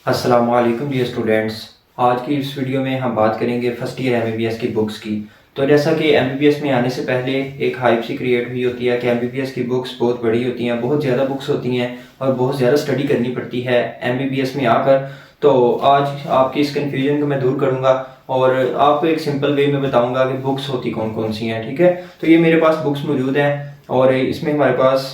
अस्सलाम वालेकुम dear students. आज की इस वीडियो में हम बात करेंगे फर्स्ट ईयर एमबीबीएस की बुक्स की। तो जैसा कि एमबीबीएस में आने से पहले एक हाइप सी क्रिएट हुई होती है कि एमबीबीएस की बुक्स बहुत बड़ी होती हैं, बहुत ज़्यादा बुक्स होती हैं और बहुत ज़्यादा स्टडी करनी पड़ती है एमबीबीएस में आकर। तो आज आपकी इस कन्फ्यूजन को मैं दूर करूँगा और आपको एक सिंपल वे में बताऊँगा कि बुक्स होती कौन कौन सी हैं। ठीक है, तो ये मेरे पास बुक्स मौजूद हैं और इसमें हमारे पास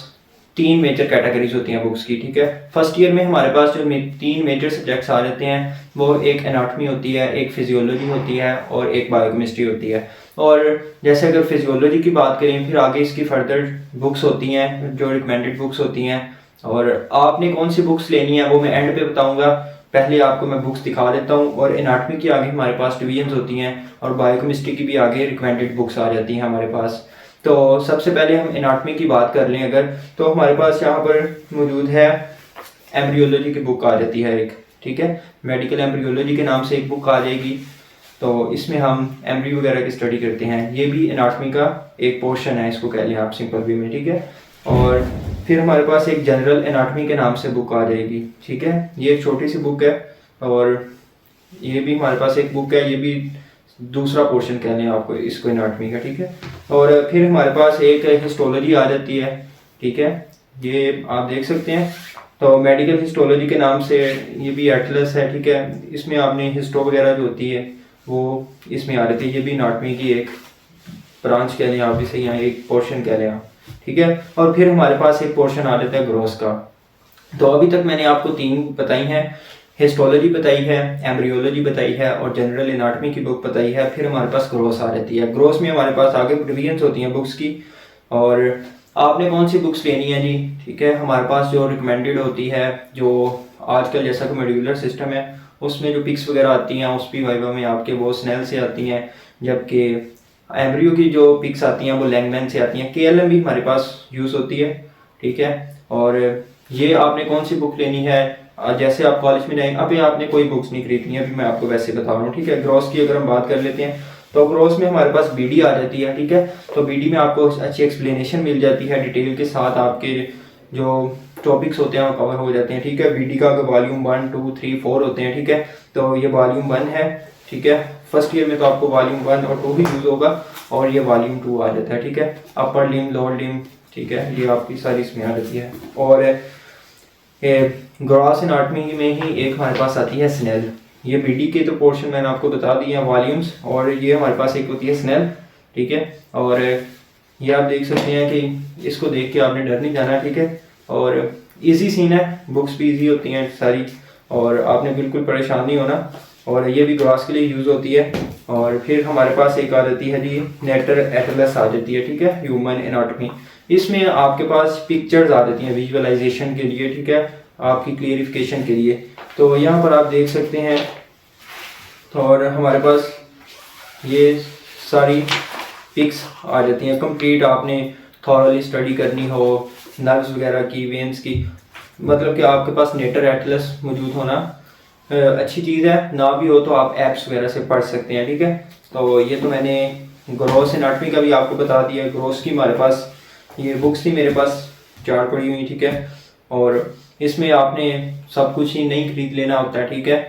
तीन मेजर कैटेगरीज होती हैं बुक्स की। ठीक है, फर्स्ट ईयर में हमारे पास जो तीन मेजर सब्जेक्ट्स आ जाते हैं वो एक एनाटॉमी होती है, एक फिजियोलॉजी होती है और एक बायोकेमिस्ट्री होती है। और जैसे अगर फिजियोलॉजी की बात करें फिर आगे इसकी फर्दर बुक्स होती हैं जो रिकमेंडेड बुक्स होती हैं और आपने कौन सी बुक्स लेनी है वो मैं एंड पे बताऊंगा। पहले आपको मैं बुक्स दिखा देता हूँ और एनाटॉमी की आगे हमारे पास डिवीजन्स होती हैं और बायोकेमिस्ट्री की भी आगे रिकमेंडेड बुक्स आ जाती हैं हमारे पास। तो सबसे पहले हम एनाटॉमी की बात कर लें अगर, तो हमारे पास यहाँ पर मौजूद है एम्ब्रियोलॉजी की बुक आ जाती है एक। ठीक है, मेडिकल एम्ब्रियोलॉजी के नाम से एक बुक आ जाएगी। तो इसमें हम एम्ब्रियो वगैरह की स्टडी करते हैं, ये भी एनाटॉमी का एक पोर्शन है, इसको कह लें आप सिंपल वे में। ठीक है, और फिर हमारे पास एक जनरल एनाटॉमी के नाम से बुक आ जाएगी। ठीक है, ये एक छोटी सी बुक है और ये भी हमारे पास एक बुक है, ये भी दूसरा पोर्शन कह लें आपको इसको एनाटॉमी का। ठीक है, और फिर हमारे पास एक हिस्टोलॉजी आ जाती है। ठीक है, ये आप देख सकते हैं, तो मेडिकल हिस्टोलॉजी के नाम से ये भी एटलस है। ठीक है, इसमें आपने हिस्टो वगैरह जो होती है वो इसमें आ जाती है, ये भी एनाटॉमी की एक ब्रांच कह लें आप इसे, यहाँ एक पोर्शन कह लें आप। ठीक है, और फिर हमारे पास एक पोर्शन आ जाता है ग्रोस का। तो अभी तक मैंने आपको तीन बताई हैं, हिस्टोलॉजी बताई है, एम्ब्रियोलॉजी बताई है और जनरल एनाटॉमी की बुक बताई है। फिर हमारे पास ग्रोस आ जाती है, ग्रोस में हमारे पास आगे डिवीजन्स होती हैं बुक्स की और आपने कौन सी बुक्स लेनी है जी। ठीक है, हमारे पास जो रिकमेंडेड होती है, जो आजकल जैसा कि मॉड्यूलर सिस्टम है उसमें जो पिक्स वगैरह आती हैं उस पी वाइवा में आपके वो स्नेल से आती हैं, जबकि एम्ब्रियो की जो पिक्स आती हैं वो लैंगमैन से आती हैं। केएलएम भी हमारे पास यूज़ होती है। ठीक है, और ये आपने कौन सी बुक लेनी है, जैसे आप कॉलेज में जाएंगे अभी आपने कोई बुक्स नहीं खरीदनी है, अभी मैं आपको वैसे बता रहा हूँ। ठीक है, ग्रॉस की अगर हम बात कर लेते हैं तो ग्रॉस में हमारे पास बीडी आ जाती है। ठीक है, तो बीडी में आपको अच्छी एक्सप्लेनेशन मिल जाती है डिटेल के साथ, आपके जो टॉपिक्स होते हैं वो कवर हो जाते हैं। ठीक है, बीडी का वॉल्यूम 1 2 3 4 होते हैं। ठीक है, तो ये वॉल्यूम 1 है। ठीक है, फर्स्ट ईयर में तो आपको वॉल्यूम 1 और 2 ही यूज होगा और ये वॉल्यूम 2 आ जाता है। ठीक है, अपर लिम लोअर लिम, ठीक है, ये आपकी सारी इसमें आ जाती है। और ग्रॉस एनाटॉमी में ही एक हमारे पास आती है स्नेल। ये बीडी के तो पोर्शन मैंने आपको बता दिए हैं वॉल्यूम्स, और ये हमारे पास एक होती है स्नेल। ठीक है, और ये आप देख सकते हैं कि इसको देख के आपने डर नहीं जाना। ठीक है, और इजी सीन है, बुक्स भी इजी होती हैं सारी और आपने बिल्कुल परेशान नहीं होना। और ये भी ग्रॉस के लिए यूज़ होती है। और फिर हमारे पास एक आ जाती है जी नेटर एटलस आ जाती है। ठीक है, ह्यूमन एनाटॉमी, इसमें आपके पास पिक्चर्स आ जाती हैं विजुअलाइजेशन के लिए। ठीक है, आपकी क्लियरिफिकेशन के लिए। तो यहाँ पर आप देख सकते हैं, और हमारे पास ये सारी पिक्स आ जाती हैं कंप्लीट। आपने थॉरली स्टडी करनी हो नर्व्स वगैरह की, वेन्स की, मतलब कि आपके पास नेटर एटलस मौजूद होना अच्छी चीज़ है, ना भी हो तो आप ऐप्स वगैरह से पढ़ सकते हैं। ठीक है, तो ये तो मैंने ग्रॉस एनाटॉमी का भी आपको बता दिया। ग्रॉस की हमारे पास ये बुक्स थी मेरे पास 4 पड़ी हुई। ठीक है, और इसमें आपने सब कुछ ही नहीं खरीद लेना होता है। ठीक है,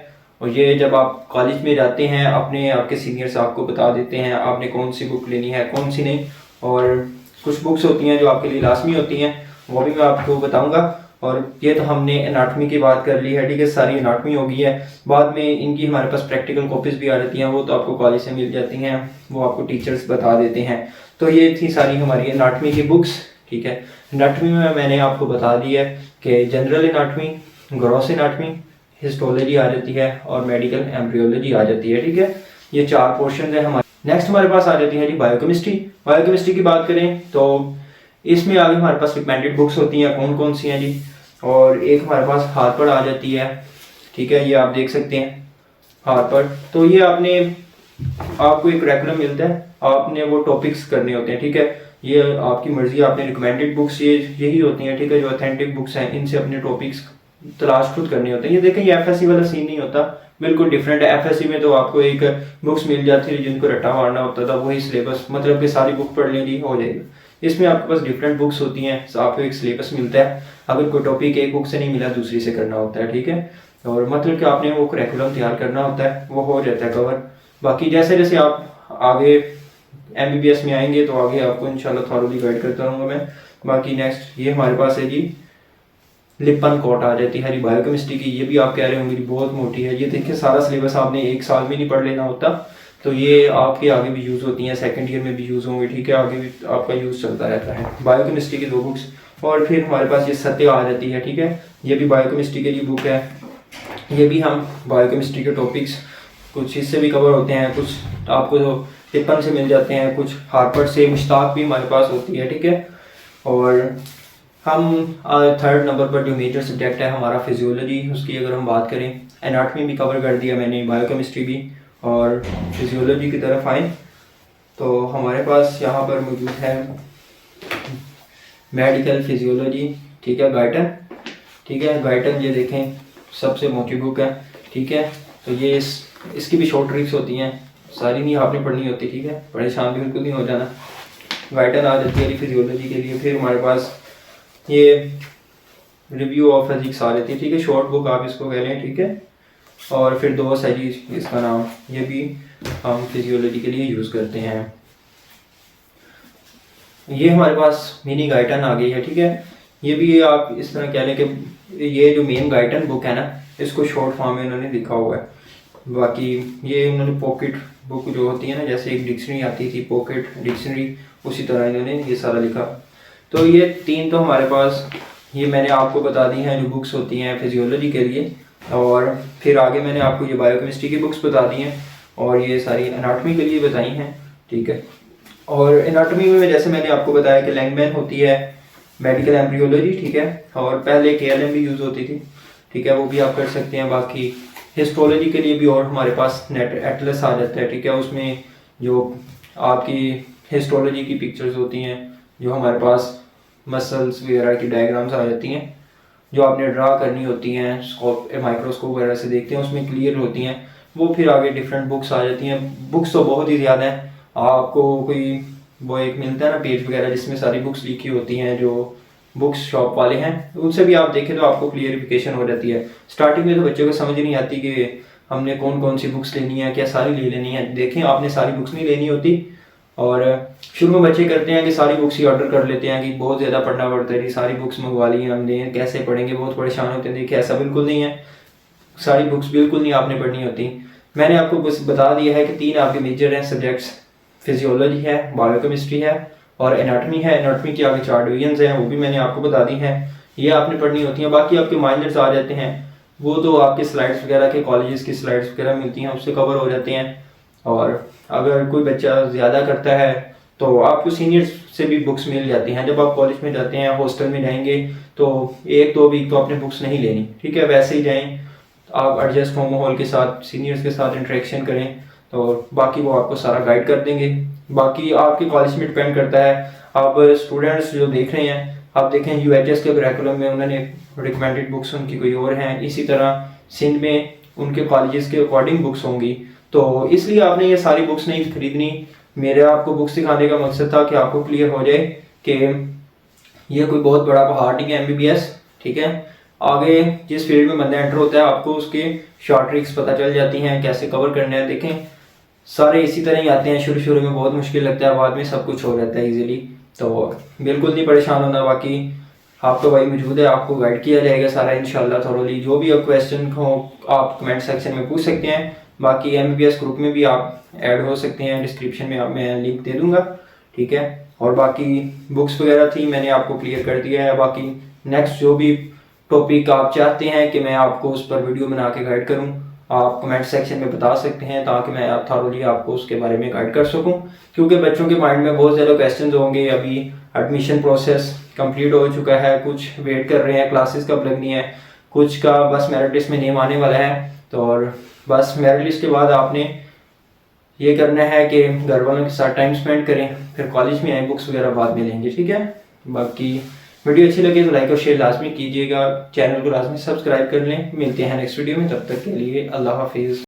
और ये जब आप कॉलेज में जाते हैं अपने आपके सीनियर्स आपको बता देते हैं आपने कौन सी बुक लेनी है कौन सी नहीं। और कुछ बुक्स होती हैं जो आपके लिए लाजमी होती हैं, वो भी मैं आपको बताऊंगा। और ये तो हमने एनाटॉमी की बात कर ली है। ठीक है, सारी एनाटॉमी हो गई है। बाद में इनकी हमारे पास प्रैक्टिकल कॉपीज भी आ जाती हैं, वो तो आपको कॉलेज से मिल जाती हैं, वो आपको टीचर्स बता देते हैं। तो ये थी सारी हमारी एनाटॉमी की बुक्स। ठीक है, एनाटॉमी में मैंने आपको बता दिया है कि general anatomy, gross anatomy, histology आ जाती है और मेडिकल एम्ब्रियोलॉजी आ जाती है। ठीक है, ये 4 पोर्शन है हमारे। नेक्स्ट हमारे पास आ जाती है जी बायोकेमिस्ट्री। बायोकेमिस्ट्री की बात करें तो इसमें आगे हमारे पास रिकमेंडेड बुक्स होती हैं, कौन कौन सी हैं जी। और एक हमारे पास हार्पर आ जाती है। ठीक है, ये आप देख सकते हैं हार्पर। तो ये आपको एक करिकुलम मिलता है, आपने वो टॉपिक्स करने होते हैं। ठीक है, ये आपकी मर्जी, आपने रिकमेंडेड बुक्स यही होती हैं। ठीक है, जो ऑथेंटिक बुक्स हैं इनसे अपने टॉपिक्स तलाश खुद करने होते हैं। ये देखें, ये एफएससी वाला सीन नहीं होता, बिल्कुल डिफरेंट है। एफएससी में तो आपको एक बुक्स मिल जाती है जिनको रट्टा मारना होता था, वही सिलेबस, मतलब कि सारी बुक पढ़ लेंगी हो जाएगा। इसमें आपके पास डिफरेंट बुक्स होती हैं, आपको एक सिलेबस मिलता है। अगर कोई टॉपिक एक बुक से नहीं मिला दूसरी से करना होता है। ठीक है, और मतलब कि आपने वो करिकुलम तैयार करना होता है, वो हो जाता है कवर। बाकी जैसे जैसे आप आगे MBBS में आएंगे तो आगे आपको इंशाल्लाह थॉरोली गाइड करता रहूँगा मैं। बाकी नेक्स्ट ये हमारे पास है जी लिपन कोट आ जाती है हरी बायोकेमिस्ट्री की। ये भी आप कह रहे होंगे बहुत मोटी है। ये देखिए सारा सिलेबस आपने एक साल में नहीं पढ़ लेना होता, तो ये आपके आगे भी यूज़ होती हैं, सेकंड ईयर में भी यूज़ होंगे, ठीक है, आगे भी आपका यूज़ चलता रहता है। बायोकेमिस्ट्री की 2 बुक्स। और फिर हमारे पास ये सत्य आ जाती है, ठीक है, ये भी बायोकेमिस्ट्री के लिए बुक है। ये भी हम बायोकेमिस्ट्री के टॉपिक्स कुछ इससे भी कवर होते हैं, कुछ आपको जो टिप्पण से मिल जाते हैं, कुछ हार्पर्ड से, मुश्ताक भी हमारे पास होती है, ठीक है। और हम 3rd नंबर पर जो मेजर सब्जेक्ट है हमारा फिजियोलॉजी, उसकी अगर हम बात करें, एनाटमी भी कवर कर दिया मैंने, बायोकेमिस्ट्री भी, और फिजियोलॉजी की तरफ आए तो हमारे पास यहाँ पर मौजूद है मेडिकल फिजियोलॉजी, ठीक है, गाइटन, ठीक है, गाइटन ये देखें सबसे मोटी बुक है, ठीक है। तो ये इसकी भी शॉर्ट ट्रिक्स होती हैं, सारी नहीं आपने पढ़नी होती, ठीक है, परेशान भी बिल्कुल नहीं हो जाना। गाइडन आ जाती है फिजियोलॉजी के लिए। फिर हमारे पास ये रिव्यू ऑफ फिजिक्स आ जाती है, ठीक है, शॉर्ट बुक आप इसको कह लें, ठीक है। और फिर 2 है जी इसका नाम, ये भी हम फिजियोलॉजी के लिए यूज़ करते हैं। ये हमारे पास मिनी गाइडन आ गई है, ठीक है। ये भी आप इस तरह कह लें कि ये जो मेन गाइडन बुक है ना, इसको शॉर्ट फॉर्म में उन्होंने लिखा हुआ है। बाकी ये उन्होंने पॉकेट बुक जो होती है ना, जैसे एक डिक्शनरी आती थी पॉकेट डिक्शनरी, उसी तरह इन्होंने ये सारा लिखा। तो ये 3 तो हमारे पास ये मैंने आपको बता दी हैं जो बुक्स होती हैं फिजियोलॉजी के लिए। और फिर आगे मैंने आपको ये बायोकेमिस्ट्री की बुक्स बता दी हैं, और ये सारी एनाटॉमी के लिए बताई हैं, ठीक है। और एनाटॉमी में जैसे मैंने आपको बताया कि लैंगमैन होती है, मेडिकल एम्ब्रियोलॉजी, ठीक है, और पहले KLM भी यूज़ होती थी, ठीक है, वो भी आप कर सकते हैं। बाकी हिस्टोलॉजी के लिए भी और हमारे पास नेट एटलस आ जाता है, ठीक है, उसमें जो आपकी हिस्टोलॉजी की पिक्चर्स होती हैं, जो हमारे पास मसल्स वगैरह की डायग्राम्स आ जाती हैं, जो आपने ड्रा करनी होती हैं, स्कोप माइक्रोस्कोप वगैरह से देखते हैं, उसमें क्लियर होती हैं। वो फिर आगे डिफरेंट बुक्स आ जाती हैं। बुक्स तो बहुत ही ज़्यादा हैं, आपको कोई वो एक मिलता है ना पेज वगैरह जिसमें सारी बुक्स लिखी होती हैं, जो बुक्स शॉप वाले हैं, उनसे भी आप देखें तो आपको क्लियरिफिकेशन हो जाती है। स्टार्टिंग में तो बच्चों को समझ नहीं आती कि हमने कौन कौन सी बुक्स लेनी है, क्या सारी ले लेनी है। देखें, आपने सारी बुक्स नहीं लेनी होती, और शुरू में बच्चे करते हैं कि सारी बुक्स ही ऑर्डर कर लेते हैं कि बहुत ज़्यादा पढ़ना पड़ता है, सारी बुक्स मंगवा ली हमने, कैसे पढ़ेंगे, बहुत परेशान होते हैं। देखिए ऐसा बिल्कुल नहीं है, सारी बुक्स बिल्कुल नहीं आपने पढ़नी होती। मैंने आपको बस बता दिया है कि 3 आपके मेजर हैं सब्जेक्ट्स, फिजियोलॉजी है, बायोकेमिस्ट्री है, और एनाटॉमी है। एनाटॉमी के आगे 4 डिवीजन्स हैं, वो भी मैंने आपको बता दी हैं, ये आपने पढ़नी होती हैं। बाकी आपके माइनर्स आ जाते हैं, वो तो आपके स्लाइड्स वगैरह के कॉलेजेस की स्लाइड्स वगैरह मिलती हैं, उससे कवर हो जाते हैं। और अगर कोई बच्चा ज़्यादा करता है तो आपको सीनियर्स से भी बुक्स मिल जाती हैं। जब आप कॉलेज में जाते हैं, हॉस्टल में जाएंगे, तो 1-2 वीक तो आपने बुक्स नहीं लेनी, ठीक है, वैसे ही जाएं, आप एडजस्ट हो माहौल के साथ, सीनियर्स के साथ इंटरेक्शन करें, तो बाकी वो आपको सारा गाइड कर देंगे। बाकी आपके कॉलेज में डिपेंड करता है। आप स्टूडेंट्स जो देख रहे हैं, आप देखें UHS के करिकुलम में उन्होंने रिकमेंडेड बुक्स उनकी कोई और हैं, इसी तरह सिंध में उनके कॉलेजेस के अकॉर्डिंग बुक्स होंगी, तो इसलिए आपने ये सारी बुक्स नहीं खरीदनी। मेरा आपको बुक्स दिखाने का मकसद था कि आपको क्लियर हो जाए कि ये कोई बहुत बड़ा पहाड़ नहीं है MBBS, ठीक है। आगे जिस फील्ड में बंदा एंटर होता है, आपको उसके शॉर्ट ट्रिक्स पता चल जाती हैं, कैसे कवर करना है। देखें सारे इसी तरह ही आते हैं, शुरू शुरू में बहुत मुश्किल लगता है, बाद में सब कुछ हो जाता है इजीली, तो बिल्कुल नहीं परेशान होना। बाकी आपका भाई मौजूद है, आपको गाइड किया जाएगा सारा इंशाल्लाह थोरोली। जो भी आप क्वेश्चन हो आप कमेंट सेक्शन में पूछ सकते हैं। बाकी MBBS ग्रुप में भी आप ऐड हो सकते हैं, डिस्क्रिप्शन में आप मैं लिंक दे दूंगा, ठीक है। और बाकी बुक्स वगैरह थी मैंने आपको क्लियर कर दिया है। बाकी नेक्स्ट जो भी टॉपिक आप चाहते हैं कि मैं आपको उस पर वीडियो बना के गाइड करूं, आप कमेंट सेक्शन में बता सकते हैं, ताकि मैं थॉरोली आपको उसके बारे में गाइड कर सकूं। क्योंकि बच्चों के माइंड में बहुत ज़्यादा क्वेश्चन होंगे। अभी एडमिशन प्रोसेस कंप्लीट हो चुका है, कुछ वेट कर रहे हैं, क्लासेस कब लगनी है, कुछ का बस मेरिट लिस्ट में नेम आने वाला है, तो और बस मेरिट लिस्ट के बाद आपने ये करना है कि घर वालों के साथ टाइम स्पेंड करें, फिर कॉलेज में आए बुक्स वगैरह बाद में लेंगे, ठीक है। बाकी वीडियो अच्छी लगे तो लाइक और शेयर लाजमी कीजिएगा, चैनल को लाजमी सब्सक्राइब कर लें। मिलते हैं नेक्स्ट वीडियो में, तब तक के लिए अल्लाह हाफिज़।